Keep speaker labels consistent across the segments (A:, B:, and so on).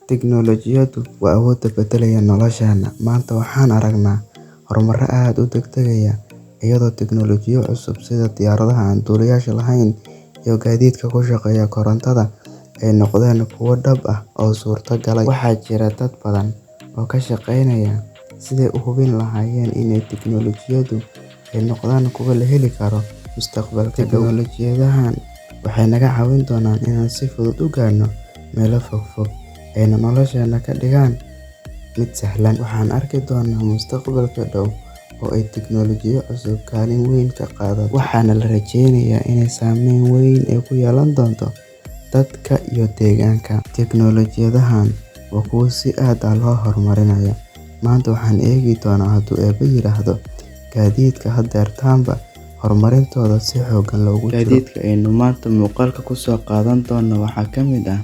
A: Tiknoolajiyadu waa awoodda beddelaya nolosheena. Maanta waxaan aragnaa horumar aad u degdegaya iyadoo tiknoolajiyado cusub sida diyaaradaha aan duuliyaasha lahayn iyo gaadiidka ku shaqeeya korontada ay noqdeen kuwo dhab ah oo suurtagal. Waxaa jira dad badan oo ka shaqeynaya sidii ay u hubin lahaayeen in tiknoolajiyadu ay noqdaan kuwo la heli karo mustaqbalka dhow. Tiknoolajiyadahan waxay naga caawin doonaan inaan si fudud u gaarno meelo fogfog, ayna nolosheena ka dhigaan mid sahlan. Waxaan arki doonaa mustaqbalka dhow oo ay tiknoolajiyadu cusub kaalin weyn ka qaadato, waxaana la rajeynayaa inay saameyn weyn ku yeelan doonto dadka iyo deegaanka. Tiknoolajiyadahan waa kuwo si aad ah loo horumarinayo. Maanta waxaan eegi doonaa hadduu Eebbe yiraahdo gaadiidka haddeertaanba horumarintooda si xooggan loogu jiro. Gaadiidka aynu maanta muuqaalka ku soo qaadan doono waxaa ka mid ah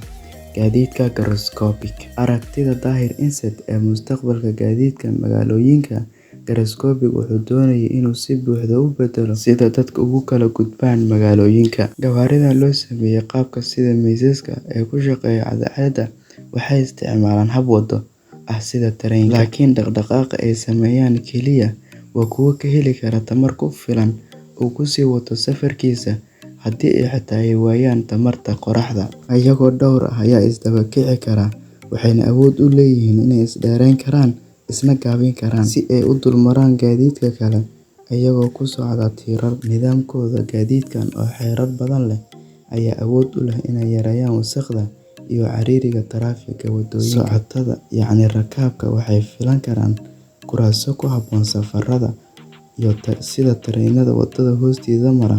A: gaadiidka gyroscopic. Aragtida Tahir Inset ee mustaqbalka gaadiidka magaalooyinka. Gyroscopic wuxuu doonayaa inuu si buuxda u beddelo sida dadku ugu kala gudbaan magaalooyinka. Gawaarida loo sameeyay qaabka sida miisaska ee ku shaqeeya cadceedda waxay isticmaalaan hab waddo ah sida tareenka, laakiin dhaqdhaqaaqa ay sameeyaan kaliya waa kuwo ka heli kara tamar ku filan oo uu ku sii wato safarkiisa haddii xitaa ay waayaan tamarta qorraxda. Iyaga dhowr ah ayaa isdaba kici kara, waxayna awood u leeyihiin inay is dheereyn karaan isna gaabin karaan si ay u dulmaraan gaadiidka kale iyagoo ku socda tiirar. Nidaamkooda gaadiidkan oo xeerar badan leh ayaa awood u leh inay yareeyaan wasakhda iyo ciriiriga taraafikada waddooyinka. Socotada, yacni rakaabka, waxay filan karaan kuraasyo ku habboon safarrada sida tareennada waddada hoosteeda mara,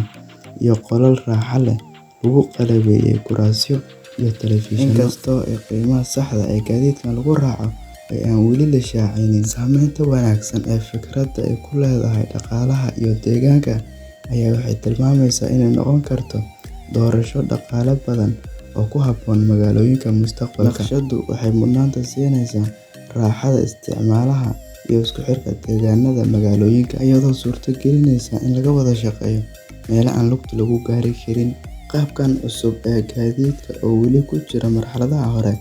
A: iyo qolal raaxo leh oo lagu qalabeeyay kuraasyo iyo telefishinno. Inkastoo qiimaha saxda ah ee gaadiidkan lagu raaco aan weli la shaacin, saameynta wanaagsan ee fikraddan ay ku leedahay dhaqaalaha iyo deegaanka ayaa waxay tilmaamaysaa inay noqon karto doorasho dhaqaale badan oo ku habboon magaalooyinka mustaqbalka. Naqshaddu waxay mudnaanta siinaysaa raaxada isticmaalaha iyo isku xirka deegaannada magaalooyinka, iyadoo suurtagelinaysa in laga wada shaqeeyo meelaha aan lugta lagu gaari karin. Qaabkan cusub ee gaadiidka oo weli ku jira marxaladaha hore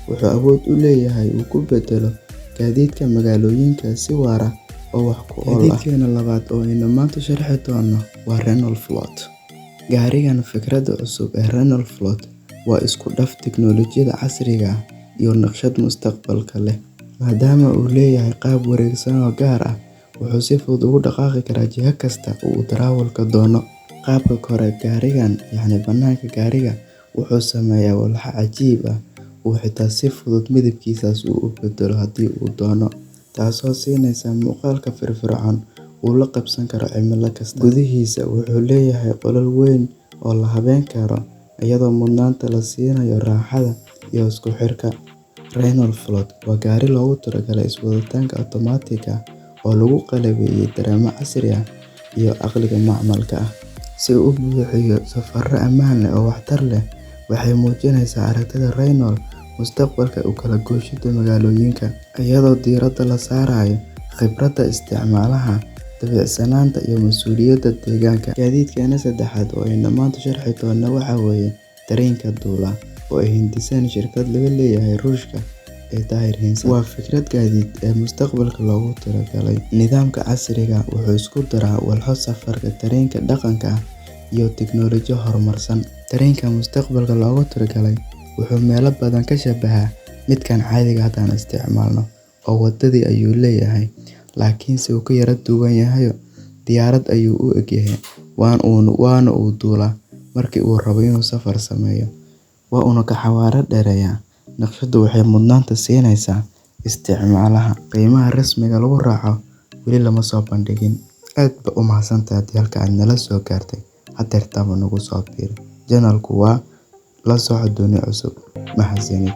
A: wuxuu awood u leeyahay inuu ku beddelo gaadiidka magaalooyinka si waara oo wax ku ool ah. Gaadiidkeena labaad oo aynu maanta sharxi doono waa Renault Float. Gaarigan fikradda cusub ee Renault Float waa isku dhaf tiknoolajiyada casriga ah iyo naqshad mustaqbalka leh. Maadaama uu leeyahay qaab wareegsan oo gaar ah, wuxuu si fudud ugu dhaqaaqi karaa jiho kasta oo uu darawalku doono. Qaabka kore gaarigan, yacni bannaanka gaariga, wuxuu sameeyaa walxo cajiib ah oo xitaa si fudud midabkiisa u beddelo haddii uu doono, taasoo siinaysa muuqaalka firfircoon oo uu la qabsan karo cimilo kasta. Gudihiisa wuxuu leeyahay qolal weyn oo la habeyn karo iyadoo mudnaanta la siinayo raaxada iyo isku xirka. Renault Float waa gaari loogu talagalay iswaditaanka otomaatigga ah oo lagu qalabeeyay dareemo casri ah iyo caqliga macmalka ah si uu u bixiyo safarro ammaan ah oo waxtar leh. Waxay muujinaysaa aragtida Renault mustaqbalka u kala gooshida magaalooyinka, iyadoo diiradda la saarayo khibradda isticmaalaha, dabiicsanaanta iyo mas'uuliyadda deegaanka. Gaadiidkeena saddexaad oo aynu maanta sharxi doono waxaa weeye tareenka duula oo ay hindiseen shirkad laga leeyahay Ruushka ee Tahir Inset. Waa fikrad gaadiid ee mustaqbalka loogu talagalay. Nidaamka casriga ah wuxuu isku daraa walxo safarka tareenka dhaqanka ah iyo tiknoolajiyad horumarsan. Tareenka mustaqbalka loogu talagalay wuxuu meelo badan ka shabahaa midkan caadiga ah haddaan isticmaalno, oo waddadii ayuu leeyahay, laakiinse wuu ka yara duwan yahay. Diyaarad ayuu u eg yahay, waana uu duulaa markii uu rabo inuu safar sameeyo, waa uuna ka xawaare dheereeyaa. Naqshaddu waxay mudnaanta siinaysaa isticmaalaha. Qiimaha rasmiga lagu raaco weli lama soo bandhigin. Aad baad u mahadsantahay haddii halkaan aad nala soo gaartay. Haddeertaanba nagu soo biir. Channel-ku waa la soco dunida cusub. Mahadsanid.